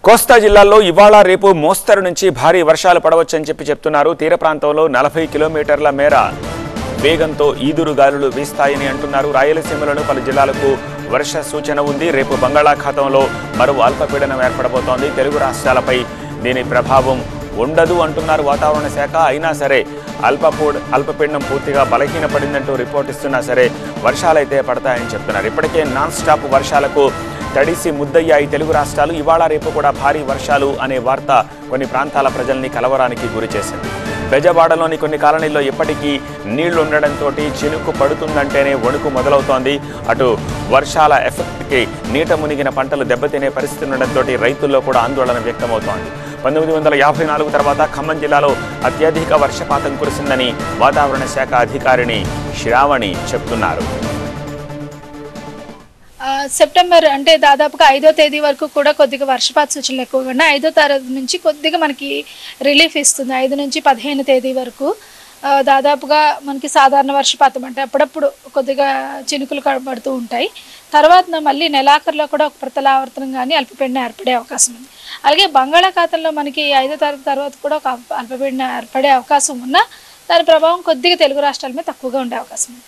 కోస్తా జిల్లాల్లో ఇవాళ రేపు మోస్తరు నుంచి భారీ వర్షాలు పడవచ్చని చెప్తున్నారు. తీర ప్రాంతంలో 40 కిలోమీటర్ల మేర వేగంతో ఈదురు గాలులు వీస్తాయని అంటున్నారు. రాయలసీమలోని పలు జిల్లాలకు వర్ష సూచన ఉంది. రేపు బంగాళాఖాతంలో మరో అల్పపీడనం ఏర్పడబోతోంది. తెలుగు రాష్ట్రాలపై దీని ప్రభావం ఉండదు అంటున్నారు వాతావరణ శాఖ. అయినా సరే అల్పపీడనం పూర్తిగా బలహీనపడిందంటూ రిపోర్ట్ ఇస్తున్నా సరే వర్షాలైతే పడతాయని చెప్తున్నారు. ఇప్పటికే నాన్ స్టాప్ వర్షాలకు తడిసి ముద్దయ్యాయి తెలుగు రాష్ట్రాలు. ఇవాళ రేపు కూడా భారీ వర్షాలు అనే వార్త కొన్ని ప్రాంతాల ప్రజల్ని కలవరానికి గురి చేసింది. బెజవాడలోని కొన్ని కాలనీల్లో ఇప్పటికీ నీళ్లు ఉండడంతో చినుకు పడుతుందంటేనే వణుకు మొదలవుతోంది. అటు వర్షాల ఎఫెక్ట్కి నీట మునిగిన పంటలు దెబ్బతినే పరిస్థితి ఉండడంతో రైతుల్లో కూడా ఆందోళన వ్యక్తమవుతోంది. 1954 తర్వాత ఖమ్మం జిల్లాలో అత్యధిక వర్షపాతం కురిసిందని వాతావరణ శాఖ అధికారిని శ్రావణి చెప్తున్నారు. సెప్టెంబర్ అంటే దాదాపుగా 5వ తేదీ వరకు కూడా కొద్దిగా వర్షపాత సూచనలు ఎక్కువగా ఉన్నాయి. 5వ తారీఖు నుంచి కొద్దిగా మనకి రిలీఫ్ ఇస్తుంది. 5 నుంచి 15 తేదీ వరకు దాదాపుగా మనకి సాధారణ వర్షపాతం అంటే అప్పుడప్పుడు కొద్దిగా చినుకులు పడుతూ ఉంటాయి. తర్వాత మళ్ళీ నెలాఖరులో కూడా ఒక ప్రతలావర్తనం కానీ అల్పపీడనం ఏర్పడే అవకాశం ఉంది. అలాగే బంగాళాఖాతంలో మనకి 5వ తారీఖు తర్వాత కూడా ఒక అల్పపీడనం ఏర్పడే అవకాశం ఉన్నా దాని ప్రభావం కొద్దిగా తెలుగు రాష్ట్రాల మీద తక్కువగా ఉండే అవకాశం ఉంది.